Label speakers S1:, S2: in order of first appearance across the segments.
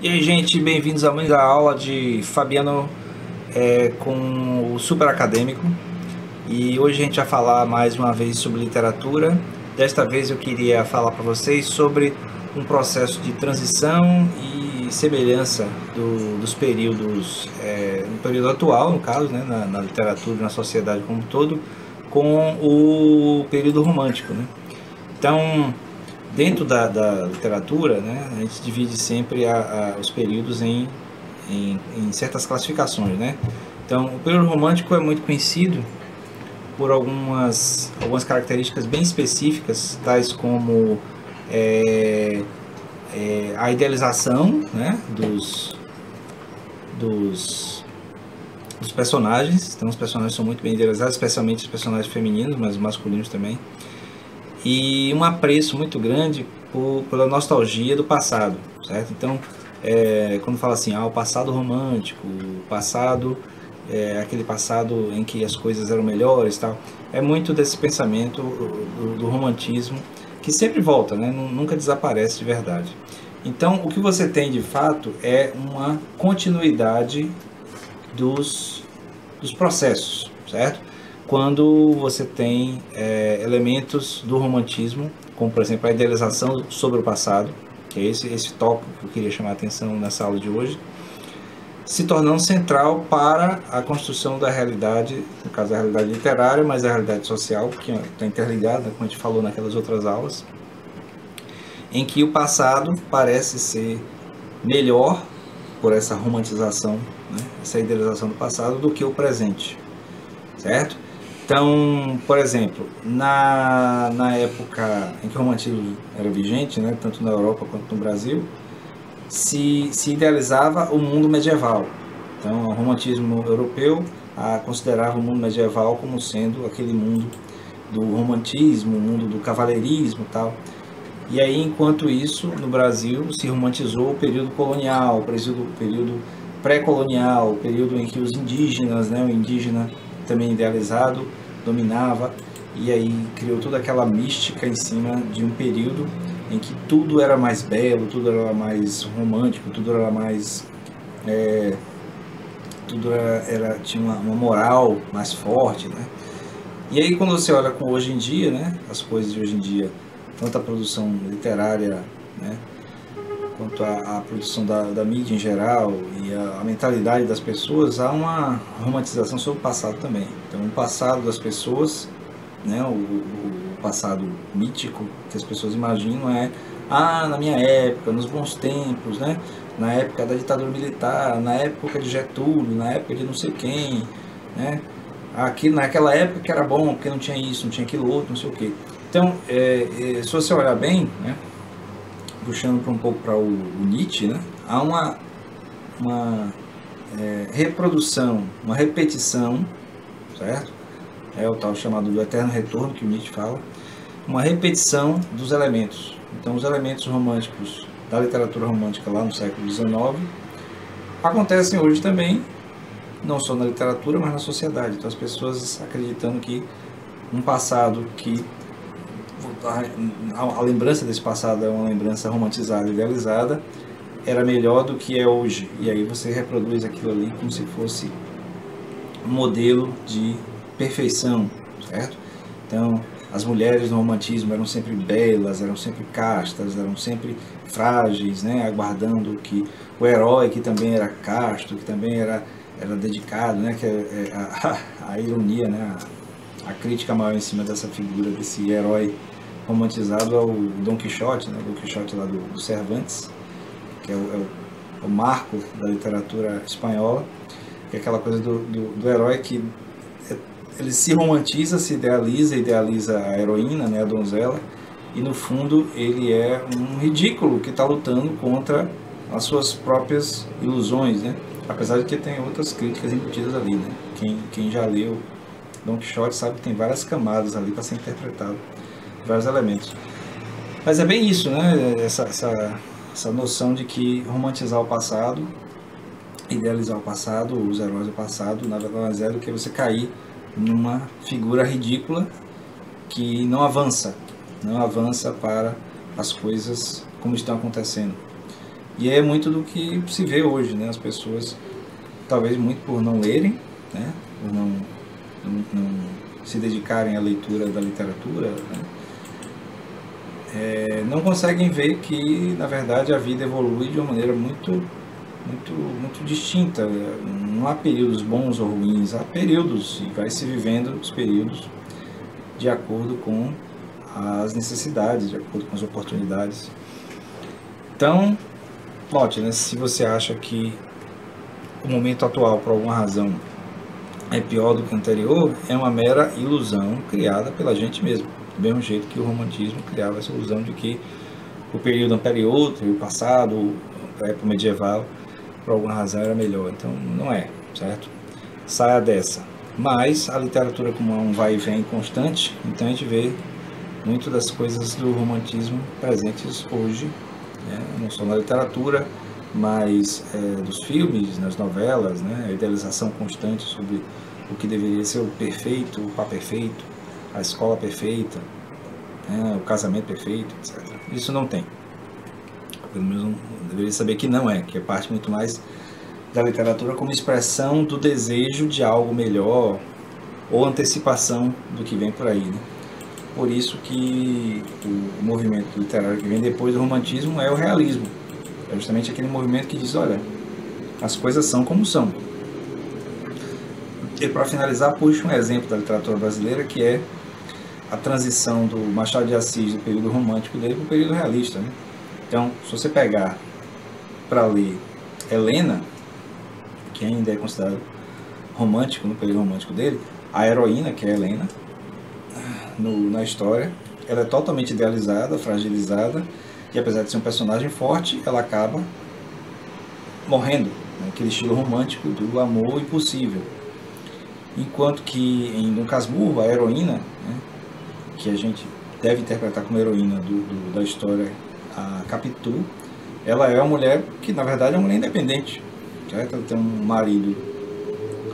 S1: E aí, gente, bem-vindos a mais a aula de Fabiano com o Super Acadêmico. E hoje a gente vai falar mais uma vez sobre literatura. Desta vez eu queria falar para vocês sobre um processo de transição e semelhança dos períodos, no período atual, no caso, né, na literatura e na sociedade como um todo, com o período romântico, né? Então, dentro da literatura, né, a gente divide sempre os períodos em certas classificações, né? Então, o período romântico é muito conhecido por algumas características bem específicas, tais como a idealização, né, dos personagens. Então, os personagens são muito bem idealizados, especialmente os personagens femininos, mas os masculinos também. E um apreço muito grande pela nostalgia do passado, certo? Então, quando fala assim, o passado romântico, o passado, aquele passado em que as coisas eram melhores, tal, é muito desse pensamento do romantismo, que sempre volta, né? Nunca desaparece de verdade. Então, o que você tem de fato é uma continuidade dos processos, certo? Quando você tem elementos do romantismo, como por exemplo a idealização sobre o passado, que é esse tópico que eu queria chamar a atenção nessa aula de hoje, se tornando central para a construção da realidade, no caso da realidade literária, mas da realidade social, que está interligada, como a gente falou naquelas outras aulas, em que o passado parece ser melhor por essa romantização, né, essa idealização do passado, do que o presente, certo? Então, por exemplo, na época em que o romantismo era vigente, né, tanto na Europa quanto no Brasil, se idealizava o mundo medieval. Então, o romantismo europeu considerava o mundo medieval como sendo aquele mundo do romantismo, o mundo do cavaleirismo e tal. E aí, enquanto isso, no Brasil se romantizou o período colonial, o período pré-colonial, o período em que os indígenas, né, o indígena também idealizado, dominava, e aí criou toda aquela mística em cima de um período em que tudo era mais belo, tudo era mais romântico, tudo era mais tinha uma moral mais forte, né? E aí quando você olha com hoje em dia, né, as coisas de hoje em dia, tanto a produção literária, né, quanto a produção da mídia em geral e a mentalidade das pessoas, há uma romantização sobre o passado também. Então, o passado das pessoas, né, o passado mítico que as pessoas imaginam na minha época, nos bons tempos, né, na época da ditadura militar, na época de Getúlio, na época de não sei quem, né, naquela época que era bom, porque não tinha isso, não tinha aquilo outro, não sei o quê. Então, se você olhar bem, né, puxando um pouco para o Nietzsche, né, há uma reprodução, uma repetição, certo? É o tal chamado do eterno retorno que o Nietzsche fala, uma repetição dos elementos. Então, os elementos românticos da literatura romântica lá no século XIX acontecem hoje também, não só na literatura, mas na sociedade. Então, as pessoas acreditando que um passado que a lembrança desse passado é uma lembrança romantizada, idealizada, era melhor do que é hoje. E aí você reproduz aquilo ali como se fosse um modelo de perfeição, certo? Então, as mulheres no romantismo eram sempre belas, eram sempre castas, eram sempre frágeis, né? Aguardando que o herói, que também era casto, que também era dedicado, né? Que a ironia, né? A crítica maior em cima dessa figura, desse herói romantizado é o Dom Quixote, né? O Dom Quixote lá do Cervantes, que é o marco da literatura espanhola, que é aquela coisa do herói que ele se romantiza, se idealiza a heroína, né, a donzela, e no fundo ele é um ridículo que está lutando contra as suas próprias ilusões, né? Apesar de que tem outras críticas embutidas ali, né? Quem já leu Dom Quixote sabe que tem várias camadas ali para ser interpretado, vários elementos. Mas é bem isso, né? Essa noção de que romantizar o passado, idealizar o passado, os heróis do passado, nada mais é do que você cair numa figura ridícula que não avança para as coisas como estão acontecendo. E é muito do que se vê hoje, né? As pessoas, talvez muito por não lerem, né? Por não se dedicarem à leitura da literatura, né? Não conseguem ver que, na verdade, a vida evolui de uma maneira muito distinta. Não há períodos bons ou ruins, há períodos, e vai se vivendo os períodos de acordo com as necessidades, de acordo com as oportunidades. Então, note, né, se você acha que o momento atual, por alguma razão, é pior do que o anterior, é uma mera ilusão criada pela gente mesmo. Do mesmo jeito que o romantismo criava essa ilusão de que o período anterior, o período passado, a época medieval, por alguma razão era melhor. Então, não é, certo? Saia dessa. Mas a literatura, como é um vai e vem constante, então a gente vê muito das coisas do romantismo presentes hoje, né? Não só na literatura, mas dos filmes, nas novelas, né? A idealização constante sobre o que deveria ser o perfeito, o par perfeito, a escola perfeita, né? O casamento perfeito, etc. Isso não tem. Pelo menos deveria saber que não é, que é parte muito mais da literatura como expressão do desejo de algo melhor ou antecipação do que vem por aí, né? Por isso que o movimento literário que vem depois do romantismo é o realismo. É justamente aquele movimento que diz, olha, as coisas são como são. E para finalizar, puxo um exemplo da literatura brasileira, que é a transição do Machado de Assis, do período romântico dele, para o período realista, né? Então, se você pegar para ler Helena, que ainda é considerado romântico, no período romântico dele, a heroína, que é Helena, na história, ela é totalmente idealizada, fragilizada, e apesar de ser um personagem forte, ela acaba morrendo, né? Aquele estilo romântico do amor impossível. Enquanto que em Dom Casmurro, a heroína, né, que a gente deve interpretar como heroína da história, a Capitu, ela é uma mulher que na verdade é uma mulher independente, certo? Ela tem um marido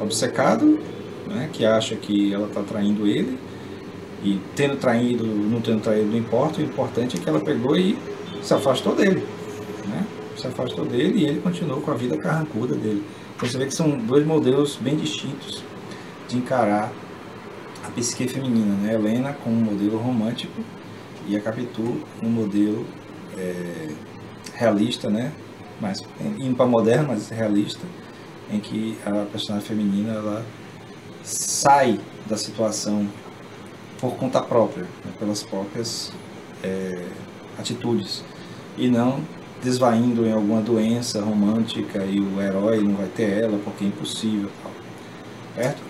S1: obcecado, né, que acha que ela está traindo ele, e tendo traído, não tendo traído, não importa, o importante é que ela pegou e se afastou dele, né? Se afastou dele e ele continuou com a vida carrancuda dele. Então você vê que são dois modelos bem distintos de encarar a psique feminina, né? Helena com um modelo romântico e a Capitu um modelo realista, né? Mas indo para moderno, mas realista, em que a personagem feminina ela sai da situação por conta própria, né? Pelas próprias atitudes, e não desvaindo em alguma doença romântica e o herói não vai ter ela porque é impossível, certo?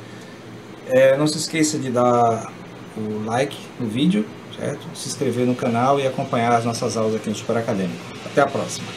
S1: Não se esqueça de dar o like no vídeo, certo? Se inscrever no canal e acompanhar as nossas aulas aqui no Super Acadêmico. Até a próxima!